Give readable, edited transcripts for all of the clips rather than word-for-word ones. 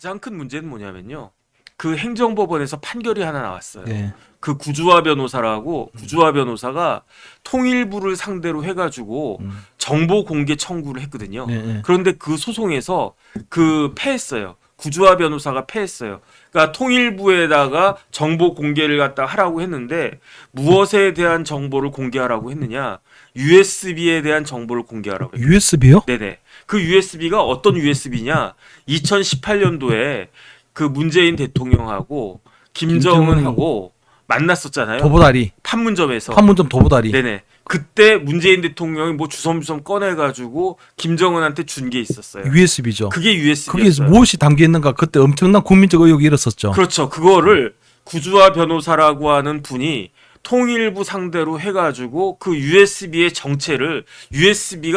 가장 큰 문제는 뭐냐면요. 그 행정법원에서 판결이 하나 나왔어요. 예. 그 구주화 변호사라고 구주화 변호사가 통일부를 상대로 해가지고 정보 공개 청구를 했거든요. 예, 예. 그런데 그 소송에서 그 패했어요. 구주화 변호사가 패했어요. 그러니까 통일부에다가 정보 공개를 갖다 하라고 했는데 무엇에 대한 정보를 공개하라고 했느냐? USB에 대한 정보를 공개하라고 했어요. USB요? 네네. 그 USB가 어떤 USB냐? 2018년도에 그 문재인 대통령하고 김정은하고 만났었잖아요. 도보다리. 판문점에서. 판문점 도보다리. 네네. 그때 문재인 대통령이 뭐 주섬주섬 꺼내가지고 김정은한테 준 게 있었어요. USB죠. 그게 거기에 USB였어요. 무엇이 담겨 있는가 그때 엄청난 국민적 의혹이 일었었죠. 그렇죠. 그거를 구주화 변호사라고 하는 분이 통일부 상대로 해가지고 그 USB의 정체를 USB에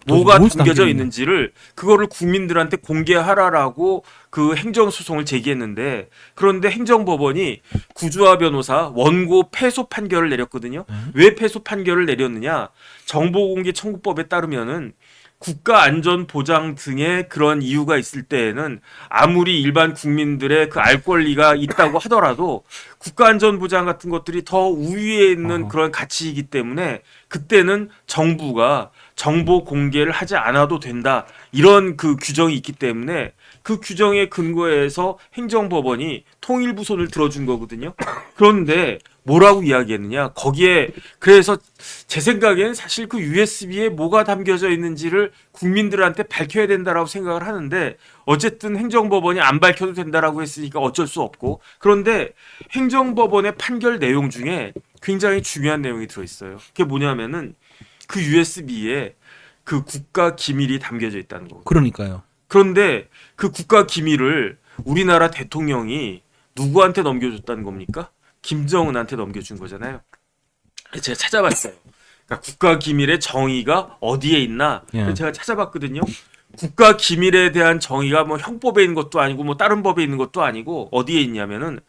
뭐가 무엇이 담겨져 담겨 있는지를 그거를 국민들한테 공개하라라고 그 행정소송을 제기했는데 그런데 행정법원이 구주화 변호사 원고 패소 판결을 내렸거든요. 왜 패소 판결을 내렸느냐? 정보공개 청구법에 따르면은 국가안전보장 등의 그런 이유가 있을 때에는 아무리 일반 국민들의 그 알 권리가 있다고 하더라도 국가안전보장 같은 것들이 더 우위에 있는 그런 가치이기 때문에 그때는 정부가 정보 공개를 하지 않아도 된다. 이런 그 규정이 있기 때문에 그 규정에 근거해서 행정법원이 통일부 손을 들어준 거거든요. 그런데 뭐라고 이야기했느냐? 거기에 그래서 제 생각에는 사실 그 USB에 뭐가 담겨져 있는지를 국민들한테 밝혀야 된다라고 생각을 하는데 어쨌든 행정법원이 안 밝혀도 된다라고 했으니까 어쩔 수 없고 그런데 행정법원의 판결 내용 중에 굉장히 중요한 내용이 들어있어요. 그게 뭐냐면은 그 USB에 그 국가 기밀이 담겨져 있다는 거거든요. 그러니까요. 그런데 그 국가 기밀을 우리나라 대통령이 누구한테 넘겨줬다는 겁니까? 김정은한테 넘겨준 거잖아요. 제가 찾아봤어요. 그러니까 국가 기밀의 정의가 어디에 있나? 예. 제가 찾아봤거든요. 국가 기밀에 대한 정의가 뭐 형법에 있는 것도 아니고 뭐 다른 법에 있는 것도 아니고 어디에 있냐면은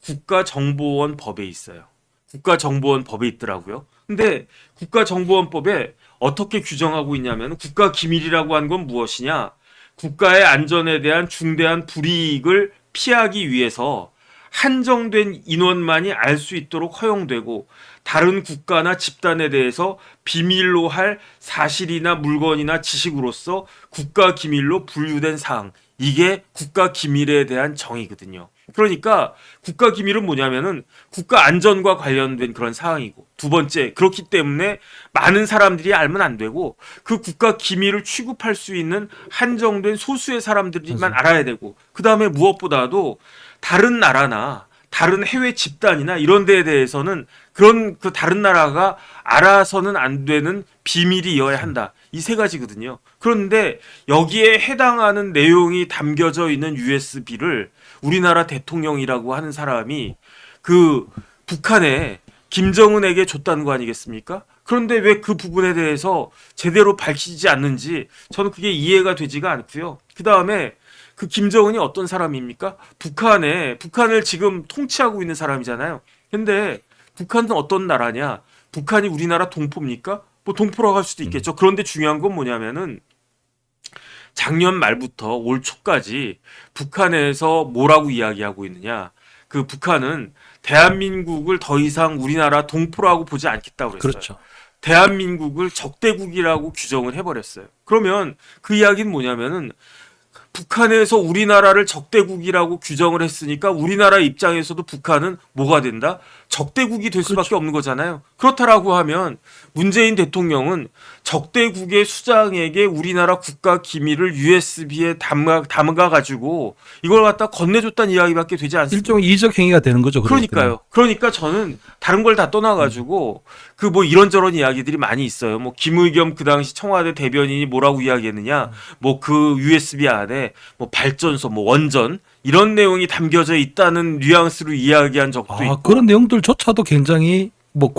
국가정보원 법에 있어요. 국가정보원 법에 있더라고요. 근데 국가정보원법에 어떻게 규정하고 있냐면 국가 기밀이라고 하는 건 무엇이냐? 국가의 안전에 대한 중대한 불이익을 피하기 위해서 한정된 인원만이 알 수 있도록 허용되고 다른 국가나 집단에 대해서 비밀로 할 사실이나 물건이나 지식으로서 국가 기밀로 분류된 사항. 이게 국가 기밀에 대한 정의거든요. 그러니까 국가 기밀은 뭐냐면은 국가 안전과 관련된 그런 사항이고 두 번째 그렇기 때문에 많은 사람들이 알면 안 되고 그 국가 기밀을 취급할 수 있는 한정된 소수의 사람들만 알아야 되고 그 다음에 무엇보다도 다른 나라나 다른 해외 집단이나 이런 데에 대해서는 그런 그 다른 나라가 알아서는 안 되는 비밀이어야 한다. 이 세 가지거든요. 그런데 여기에 해당하는 내용이 담겨져 있는 USB를 우리나라 대통령이라고 하는 사람이 그 북한에 김정은에게 줬다는 거 아니겠습니까? 그런데 왜 그 부분에 대해서 제대로 밝히지 않는지 저는 그게 이해가 되지가 않고요. 그 다음에 그 김정은이 어떤 사람입니까? 북한을 지금 통치하고 있는 사람이잖아요. 근데 북한은 어떤 나라냐? 북한이 우리나라 동포입니까? 뭐 동포라고 할 수도 있겠죠. 그런데 중요한 건 뭐냐면은 작년 말부터 올 초까지 북한에서 뭐라고 이야기하고 있느냐? 그 북한은 대한민국을 더 이상 우리나라 동포라고 보지 않겠다고 그랬어요. 그렇죠. 대한민국을 적대국이라고 규정을 해버렸어요. 그러면 그 이야기는 뭐냐면은 북한에서 우리나라를 적대국이라고 규정을 했으니까 우리나라 입장에서도 북한은 뭐가 된다? 적대국이 될 수밖에 없는 거잖아요. 그렇다라고 하면 문재인 대통령은 적대국의 수장에게 우리나라 국가 기밀을 USB에 담가 가지고 이걸 갖다 건네줬다는 이야기밖에 되지 않습니다. 일종의 이적 행위가 되는 거죠. 그러니까요. 그러니까 저는 다른 걸 다 떠나가지고 그 뭐 이런저런 이야기들이 많이 있어요. 뭐 김의겸 그 당시 청와대 대변인이 뭐라고 이야기했느냐, 뭐 그 USB 안에 뭐 발전소, 뭐 원전 이런 내용이 담겨져 있다는 뉘앙스로 이야기한 적도 있고. 그런 내용들조차도 굉장히 뭐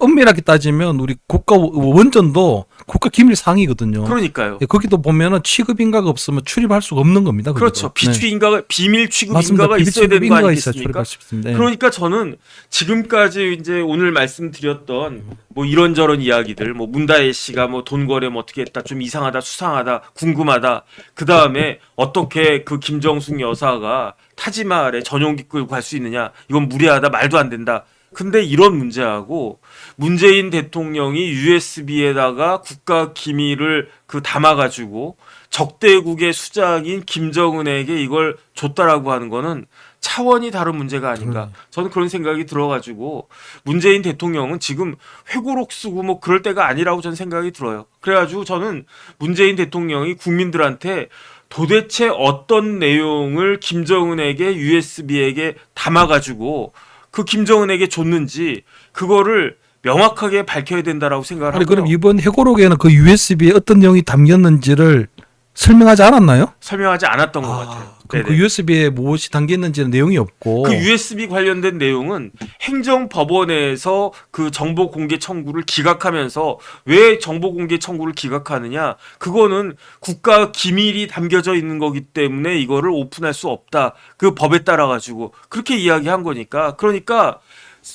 엄밀하게 따지면 우리 국가 원전도 국가 기밀 사항이거든요. 그러니까요. 예, 거기도 보면은 취급 인가가 없으면 출입할 수가 없는 겁니다. 그렇죠. 거기도. 비밀 취급 맞습니다. 인가가 비밀 있어야 취급 되는 거 인가가 있어야 아니겠습니까? 출입할 수 있습니다. 예. 그러니까 저는 지금까지 이제 오늘 말씀드렸던 뭐 이런저런 이야기들, 뭐 문다혜 씨가 뭐 돈 거래 뭐 어떻게 했다, 좀 이상하다, 수상하다, 궁금하다. 그 다음에 어떻게 그 김정숙 여사가 타지마할에 전용기 끌고 갈 수 있느냐? 이건 무례하다, 말도 안 된다. 근데 이런 문제하고 문재인 대통령이 USB에다가 국가 기밀을 담아가지고 적대국의 수장인 김정은에게 이걸 줬다라고 하는 거는 차원이 다른 문제가 아닌가. 저는 그런 생각이 들어가지고 문재인 대통령은 지금 회고록 쓰고 뭐 그럴 때가 아니라고 저는 생각이 들어요. 그래가지고 저는 문재인 대통령이 국민들한테 도대체 어떤 내용을 김정은에게 USB에게 담아가지고 그 김정은에게 줬는지 그거를 명확하게 밝혀야 된다라고 생각을 아니 하고요. 그럼 이번 해고록에는 그 USB에 어떤 내용이 담겼는지를 설명하지 않았나요? 설명하지 않았던 것 같아요. 그럼 네네. 그 USB에 무엇이 담겨 있는지는 내용이 없고. 그 USB 관련된 내용은 행정법원에서 그 정보 공개 청구를 기각하면서 왜 정보 공개 청구를 기각하느냐? 그거는 국가 기밀이 담겨져 있는 거기 때문에 이거를 오픈할 수 없다. 그 법에 따라 가지고 그렇게 이야기한 거니까. 그러니까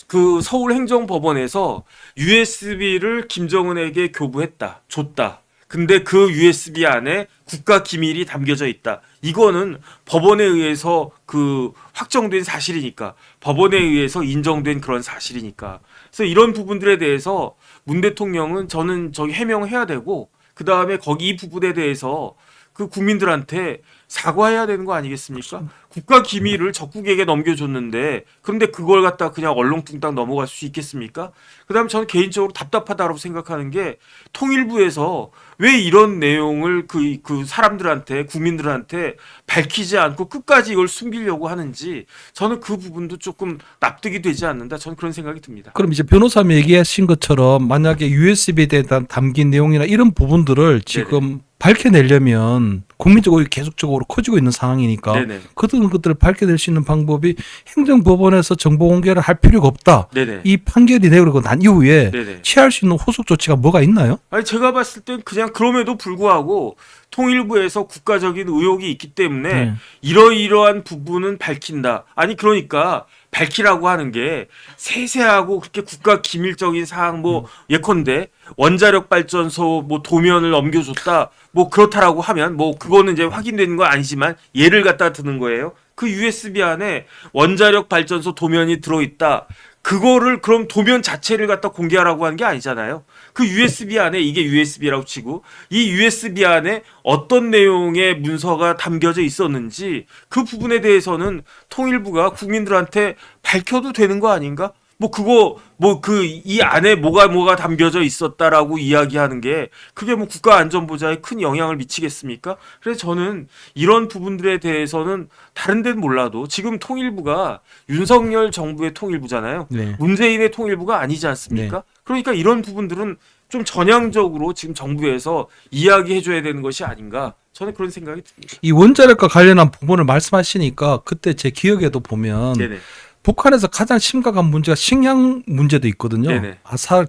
그 서울행정법원에서 USB를 김정은에게 교부했다, 줬다. 근데 그 USB 안에 국가 기밀이 담겨져 있다. 이거는 법원에 의해서 그 확정된 사실이니까, 법원에 의해서 인정된 그런 사실이니까. 그래서 이런 부분들에 대해서 문 대통령은 저는 해명해야 되고, 그 다음에 거기 이 부분에 대해서 그 국민들한테 사과해야 되는 거 아니겠습니까? 국가 기밀을 적국에게 넘겨줬는데 그런데 그걸 갖다 그냥 얼렁뚱땅 넘어갈 수 있겠습니까? 그다음에 저는 개인적으로 답답하다고 생각하는 게 통일부에서 왜 이런 내용을 그 사람들한테 국민들한테 밝히지 않고 끝까지 이걸 숨기려고 하는지 저는 그 부분도 조금 납득이 되지 않는다. 저는 그런 생각이 듭니다. 그럼 이제 변호사님이 얘기하신 것처럼 만약에 USB에 대한 담긴 내용이나 이런 부분들을 지금 밝혀내려면 국민적 의혹이 계속적으로 커지고 있는 상황이니까 네네. 그런 것들을 밝혀낼 수 있는 방법이 행정법원에서 정보 공개를 할 필요가 없다. 네네. 이 판결이 내리고 난 이후에 네네. 취할 수 있는 후속 조치가 뭐가 있나요? 아니 제가 봤을 땐 그냥 그럼에도 불구하고 통일부에서 국가적인 의혹이 있기 때문에 네. 이러이러한 부분은 밝힌다. 아니 그러니까 밝히라고 하는 게 세세하고 그렇게 국가 기밀적인 사항 뭐 예컨대 원자력 발전소 뭐 도면을 넘겨줬다 뭐 그렇다라고 하면 뭐 그거는 이제 확인되는 건 아니지만 예를 갖다 드는 거예요. 그 USB 안에 원자력 발전소 도면이 들어있다. 그거를 그럼 도면 자체를 갖다 공개하라고 하는 게 아니잖아요. 그 USB 안에 이게 USB라고 치고 이 USB 안에 어떤 내용의 문서가 담겨져 있었는지 그 부분에 대해서는 통일부가 국민들한테 밝혀도 되는 거 아닌가? 뭐 그거 뭐 그 이 안에 뭐가 담겨져 있었다라고 이야기하는 게 그게 뭐 국가 안전 보장에 큰 영향을 미치겠습니까? 그래서 저는 이런 부분들에 대해서는 다른 데는 몰라도 지금 통일부가 윤석열 정부의 통일부잖아요. 네. 문재인의 통일부가 아니지 않습니까? 그러니까 이런 부분들은 좀 전향적으로 지금 정부에서 이야기해줘야 되는 것이 아닌가. 저는 그런 생각이 듭니다. 이 원자력과 관련한 부분을 말씀하시니까 그때 제 기억에도 보면 네네. 북한에서 가장 심각한 문제가 식량 문제도 있거든요. 네네.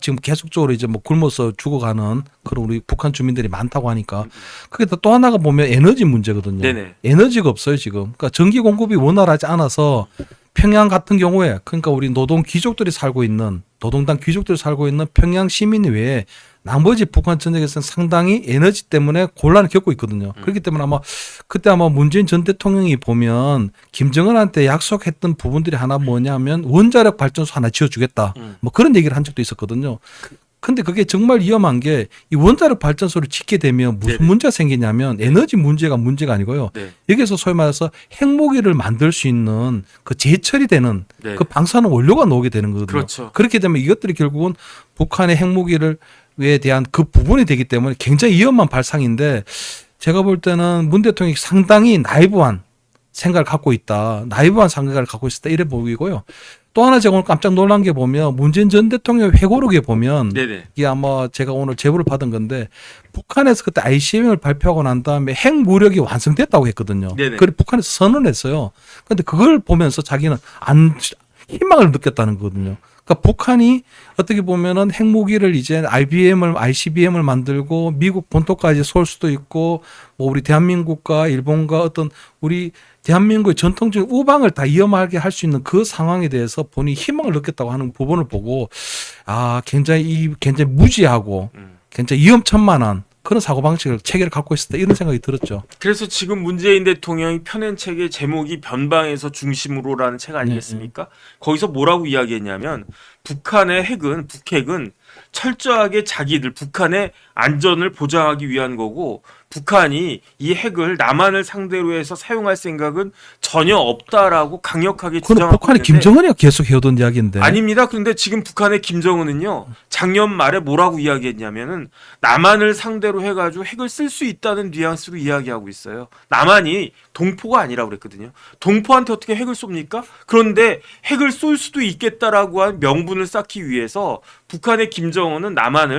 지금 계속적으로 이제 뭐 굶어서 죽어가는 그런 우리 북한 주민들이 많다고 하니까 그게 또 하나가 보면 에너지 문제거든요. 네네. 에너지가 없어요 지금. 그러니까 전기 공급이 원활하지 않아서 평양 같은 경우에 그러니까 우리 노동 귀족들이 살고 있는 노동당 귀족들이 살고 있는 평양 시민 외에 나머지 북한 전역에서는 상당히 에너지 때문에 곤란을 겪고 있거든요. 그렇기 때문에 그때 문재인 전 대통령이 보면 김정은한테 약속했던 부분들이 하나 뭐냐면 원자력 발전소 하나 지어주겠다. 뭐 그런 얘기를 한 적도 있었거든요. 근데 그게 정말 위험한 게 이 원자력 발전소를 짓게 되면 무슨 네네. 문제가 생기냐면 에너지 문제가 아니고요. 네. 여기서 소위 말해서 핵무기를 만들 수 있는 그 제철이 되는 네. 그 방사능 원료가 나오게 되는 거거든요. 그렇죠. 그렇게 되면 이것들이 결국은 북한의 핵무기에 대한 그 부분이 되기 때문에 굉장히 위험한 발상인데 제가 볼 때는 문 대통령이 상당히 나이브한 생각을 갖고 있다. 나이브한 생각을 갖고 있다. 이래 보이고요. 또 하나 제가 오늘 깜짝 놀란 게 보면 문재인 전 대통령 회고록에 보면 네네. 이게 아마 제가 오늘 제보를 받은 건데 북한에서 그때 ICBM을 발표하고 난 다음에 핵무력이 완성됐다고 했거든요. 네네. 그걸 북한에서 선언했어요. 그런데 그걸 보면서 자기는 희망을 느꼈다는 거거든요. 그러니까 북한이 어떻게 보면은 핵무기를 이제 ICBM을 만들고 미국 본토까지 쏠 수도 있고 뭐 우리 대한민국과 일본과 어떤 우리 대한민국의 전통적인 우방을 다 위험하게 할 수 있는 그 상황에 대해서 본인이 희망을 느꼈다고 하는 부분을 보고 굉장히 무지하고 굉장히 위험천만한 그런 사고방식을 체계를 갖고 있었다 이런 생각이 들었죠. 그래서 지금 문재인 대통령이 펴낸 책의 제목이 변방에서 중심으로라는 책 아니겠습니까? 거기서 뭐라고 이야기했냐면 북핵은 철저하게 북한의 안전을 보장하기 위한 거고 북한이 이 핵을 남한을 상대로 해서 사용할 생각은 전혀 없다라고 강력하게 그건 주장하고 북한의 있는데 김정은이 계속 해오던 이야기인데. 아닙니다. 그런데 지금 북한의 김정은은요. 작년 말에 뭐라고 이야기했냐면은 남한을 상대로 해가지고 핵을 쓸 수 있다는 뉘앙스로 이야기하고 있어요. 남한이 동포가 아니라고 그랬거든요. 동포한테 어떻게 핵을 쏩니까? 그런데 핵을 쏠 수도 있겠다라고 한 명분을 쌓기 위해서 북한의 김정은은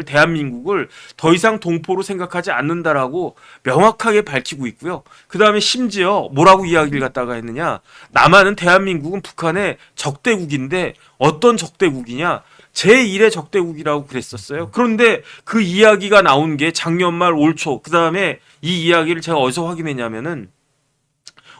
대한민국을 더 이상 동포로 생각하지 않는다라고 명확하게 밝히고 있고요. 그 다음에 심지어 뭐라고 이야기를 갖다가 했느냐. 대한민국은 북한의 적대국인데 어떤 적대국이냐. 제1의 적대국이라고 그랬었어요. 그런데 그 이야기가 나온 게 작년 말 올 초. 그 다음에 이 이야기를 제가 어디서 확인했냐면은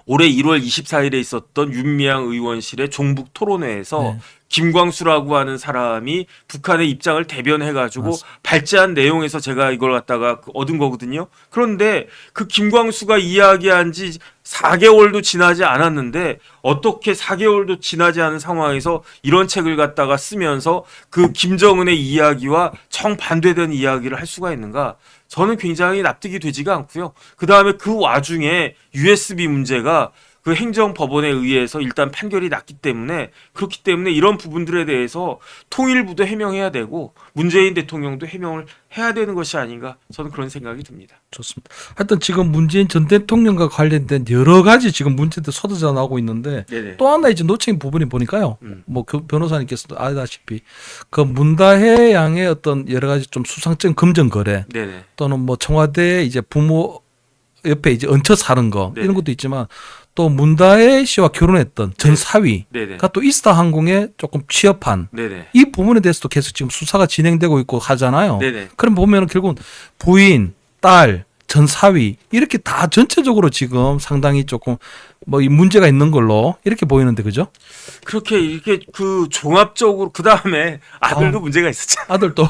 올해 1월 24일에 있었던 윤미향 의원실의 종북 토론회에서 네. 김광수라고 하는 사람이 북한의 입장을 대변해가지고 맞습니다. 발제한 내용에서 제가 이걸 갖다가 얻은 거거든요. 그런데 그 김광수가 이야기한 지 4개월도 지나지 않았는데 어떻게 4개월도 지나지 않은 상황에서 이런 책을 갖다가 쓰면서 그 김정은의 이야기와 정반대되는 이야기를 할 수가 있는가? 저는 굉장히 납득이 되지가 않고요. 그 다음에 그 와중에 USB 문제가 그 행정법원에 의해서 일단 판결이 났기 때문에 그렇기 때문에 이런 부분들에 대해서 통일부도 해명해야 되고 문재인 대통령도 해명을 해야 되는 것이 아닌가 저는 그런 생각이 듭니다. 좋습니다. 하여튼 지금 문재인 전 대통령과 관련된 여러 가지 지금 문제들 쏟아져 나오고 있는데 네네. 또 하나 이제 놓친 부분이 보니까요. 뭐 변호사님께서도 아다시피 그 문다혜 양의 어떤 여러 가지 좀 수상증 금전 거래 네네. 또는 뭐 청와대 이제 부모 옆에 이제 얹혀 사는 거 네네. 이런 것도 있지만 또 문다혜 씨와 결혼했던 전 사위가 네네. 또 이스타 항공에 조금 취업한 네네. 이 부분에 대해서도 계속 지금 수사가 진행되고 있고 하잖아요. 네네. 그럼 보면은 결국은 부인, 딸, 전 사위 이렇게 다 전체적으로 지금 상당히 조금 뭐 이 문제가 있는 걸로 이렇게 보이는데 그죠? 그렇게 이렇게 그 종합적으로 그 다음에 아들도 문제가 있었잖아. 아들도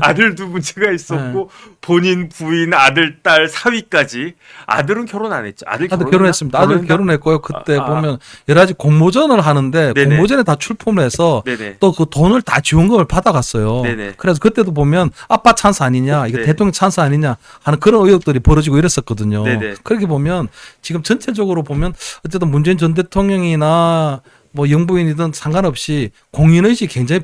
아들도 문제가 있었고 본인 부인 아들 딸 사위까지 아들은 결혼 안 했죠. 아들 결혼했습니다. 아들 결혼했나? 결혼했고요. 그때 아. 보면 여러 가지 공모전을 하는데 네네. 공모전에 다 출품을 해서 네네. 또 그 돈을 다 지원금을 받아갔어요. 네네. 그래서 그때도 보면 아빠 찬스 아니냐, 이게 네. 대통령 찬스 아니냐 하는 그런 의혹들이 벌어지고 이랬었거든요. 네네. 그렇게 보면 지금 전체적으로 보면 어쨌든 문재인 전 대통령이나 뭐 영부인이든 상관없이 공인의식이 굉장히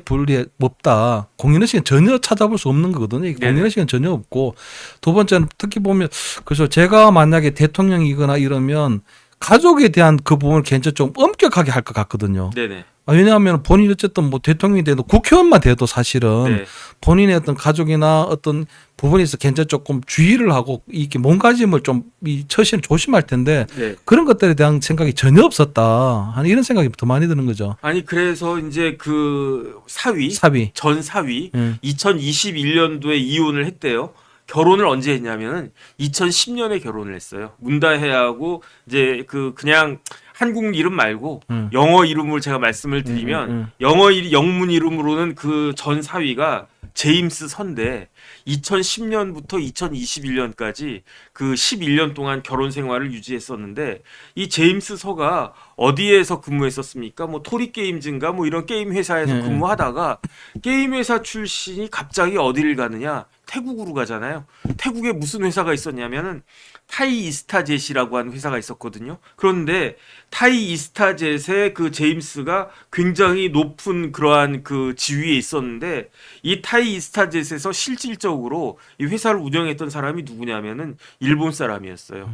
없다. 공인의식은 전혀 찾아볼 수 없는 거거든요. 네네. 공인의식은 전혀 없고 두 번째는 특히 보면 그래서 제가 만약에 대통령이거나 이러면 가족에 대한 그 부분을 굉장히 좀 엄격하게 할 것 같거든요. 네네. 왜냐하면 본인이 어쨌든 뭐 대통령이 돼도 국회의원만 돼도 사실은 네. 본인의 어떤 가족이나 어떤 부분에 있어 굉장히 조금 주의를 하고 이렇게 몸가짐을 좀 이 처신을 조심할 텐데 네. 그런 것들에 대한 생각이 전혀 없었다 하는 이런 생각이 더 많이 드는 거죠. 아니 그래서 이제 그 사위. 전 사위 2021년도에 이혼을 했대요. 결혼을 언제 했냐면은 2010년에 결혼을 했어요. 문다혜하고 이제 그냥 한국 이름 말고 영어 이름을 제가 말씀을 드리면 영문 이름으로는 그 전 사위가 제임스 선데 2010년부터 2021년까지 그 11년 동안 결혼 생활을 유지했었는데 이 제임스 서가 어디에서 근무했었습니까? 뭐 토리 게임즈인가 뭐 이런 게임 회사에서 근무하다가 게임 회사 출신이 갑자기 어디를 가느냐? 태국으로 가잖아요. 태국에 무슨 회사가 있었냐면은 타이 이스타젯이라고 하는 회사가 있었거든요. 그런데 타이 이스타젯의 그 제임스가 굉장히 높은 그러한 그 지위에 있었는데 이 타이 이스타젯에서 실질적으로 이 회사를 운영했던 사람이 누구냐면은 일본 사람이었어요.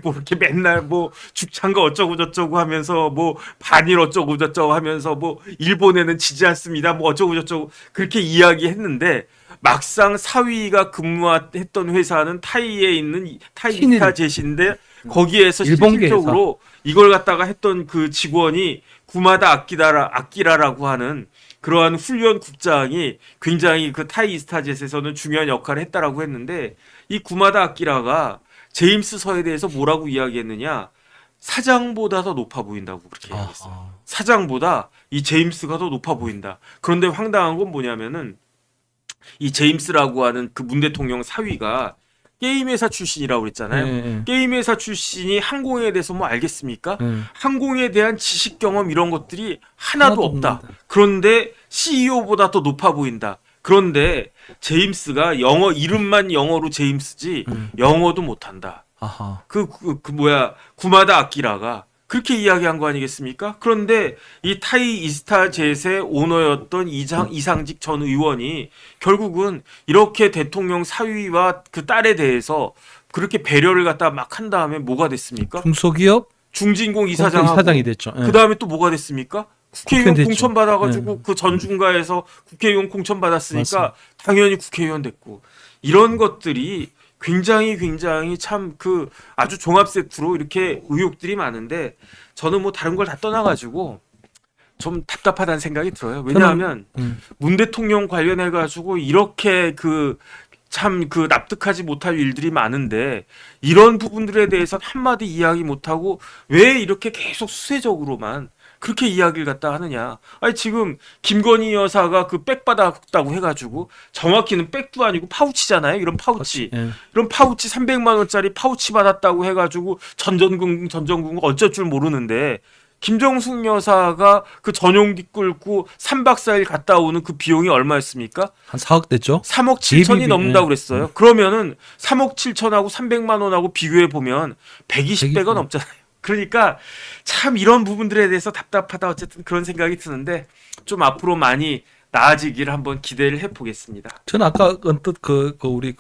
뭐 이렇게 맨날 뭐 죽창가 어쩌고 저쩌고 하면서 뭐 반일 어쩌고 저쩌고 하면서 뭐 일본에는 지지 않습니다. 뭐 어쩌고 저쩌고 그렇게 이야기했는데 막상 사위가 근무했던 회사는 타이에 있는 타이 이스타젯인데 거기에서 일본계에서. 실질적으로 이걸 갖다가 했던 그 직원이 구마다 아키라라고 하는 그러한 훈련 국장이 굉장히 그 타이 이스타젯에서는 중요한 역할을 했다라고 했는데, 이 구마다 아키라가 제임스 서에 대해서 뭐라고 이야기했느냐, 사장보다 더 높아 보인다고 그렇게 이야기했어요. 아하. 사장보다 이 제임스가 더 높아 보인다. 그런데 황당한 건 뭐냐면은 이 제임스라고 하는 그 문 대통령 사위가 게임 회사 출신이라고 그랬잖아요. 예, 게임 회사 출신이 항공에 대해서 뭐 알겠습니까? 예. 항공에 대한 지식 경험 이런 것들이 하나도 없다. 없는데. 그런데 CEO보다 더 높아 보인다. 그런데 제임스가 영어 이름만 영어로 제임스지 영어도 못한다. 아하. 구마다 아키라가 그렇게 이야기한 거 아니겠습니까? 그런데 이 타이 이스타젯의 오너였던 이상직 전 의원이 결국은 이렇게 대통령 사위와 그 딸에 대해서 그렇게 배려를 갖다 막 한 다음에 뭐가 됐습니까? 중소기업 중진공 이사장하고 사장이 됐죠. 예. 그 다음에 또 뭐가 됐습니까? 국회의원 국회의원 됐죠. 공천 받아가지고 그 전중가에서 국회의원 공천 받았으니까 맞습니다. 당연히 국회의원 됐고, 이런 것들이 굉장히 참 그 아주 종합 세트로 이렇게 의혹들이 많은데, 저는 뭐 다른 걸 다 떠나가지고 좀 답답하다는 생각이 들어요. 왜냐하면 문 대통령 관련해 가지고 이렇게 참 납득하지 못할 일들이 많은데, 이런 부분들에 대해서 한마디 이야기 못하고 왜 이렇게 계속 수세적으로만 그렇게 이야기를 갖다 하느냐. 아니 지금 김건희 여사가 그 백 받았다고 해가지고, 정확히는 백도 아니고 파우치잖아요. 이런 파우치. 예. 이런 파우치 300만 원짜리 파우치 받았다고 해가지고 전전긍긍 어쩔 줄 모르는데, 김정숙 여사가 그 전용기 끌고 3박 4일 갔다 오는 그 비용이 얼마였습니까? 한 4억 됐죠. 3억 7천이 예비비, 넘는다고 예. 그랬어요. 그러면은 3억 7천하고 300만 원하고 비교해 보면 120배가 넘잖아요. 그러니까 참 이런 부분들에 대해서 답답하다, 어쨌든 그런 생각이 드는데, 좀 앞으로 많이 나아지기를 한번 기대를 해보겠습니다. 저는 아까 언뜻 우리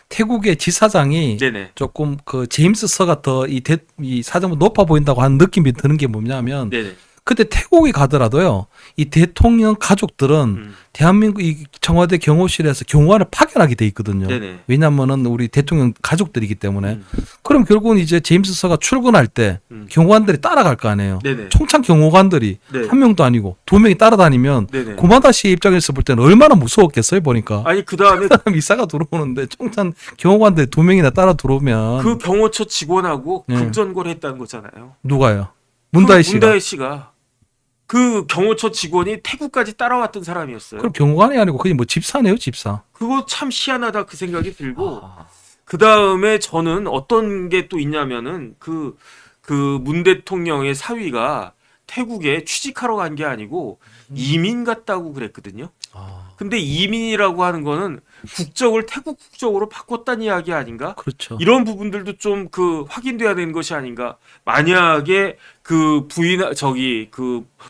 태국의 지사장이 네네. 조금 제임스 서가 더 이 사정보다 높아 보인다고 하는 느낌이 드는 게 뭐냐면, 네네. 그때 태국에 가더라도요, 이 대통령 가족들은 대한민국 이 청와대 경호실에서 경호관을 파견하게 돼 있거든요. 네네. 왜냐면은 우리 대통령 가족들이기 때문에. 그럼 결국은 이제 제임스 서가 출근할 때 경호관들이 따라갈 거 아니에요. 네네. 총창 경호관들이 네. 한 명도 아니고 두 명이 따라다니면 네네. 고마다 씨 입장에서 볼 때는 얼마나 무서웠겠어요, 보니까. 아니 그 다음에 사람 이사가 들어오는데 총찬 경호관들 두 명이나 따라 들어오면 그 경호처 직원하고 네. 급전거를 했다는 거잖아요. 누가요? 문다혜 씨가. 문다혜 씨가 그 경호처 직원이 태국까지 따라왔던 사람이었어요. 그럼 경호관이 아니고 그게 뭐 집사네요, 집사. 그거 참 희한하다 그 생각이 들고, 아. 그 다음에 저는 어떤 게 또 있냐면은 그 문 대통령의 사위가 태국에 취직하러 간 게 아니고 이민 갔다고 그랬거든요. 아, 근데 이민이라고 하는 거는 국적을 태국 국적으로 바꿨다는 이야기 아닌가? 그렇죠. 이런 부분들도 좀 확인돼야 되는 것이 아닌가? 만약에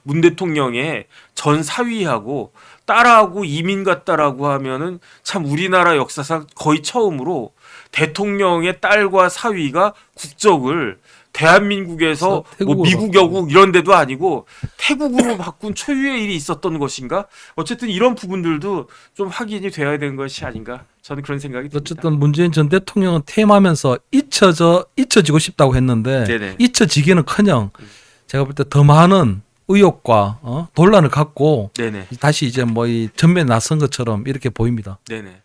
문 대통령의 전 사위하고 딸하고 이민 갔다라고 하면은 참 우리나라 역사상 거의 처음으로 대통령의 딸과 사위가 국적을 대한민국에서 뭐 태국으로 미국, 영국 이런 데도 아니고 태국으로 바꾼 초유의 일이 있었던 것인가? 어쨌든 이런 부분들도 좀 확인이 되어야 되는 것이 아닌가? 저는 그런 생각이 듭니다. 어쨌든 문재인 전 대통령은 퇴임하면서 잊혀지고 싶다고 했는데 네네. 잊혀지기는커녕 제가 볼 때 더 많은 의혹과 논란을 갖고 네네. 다시 이제 뭐 이 전면에 나선 것처럼 이렇게 보입니다. 네네.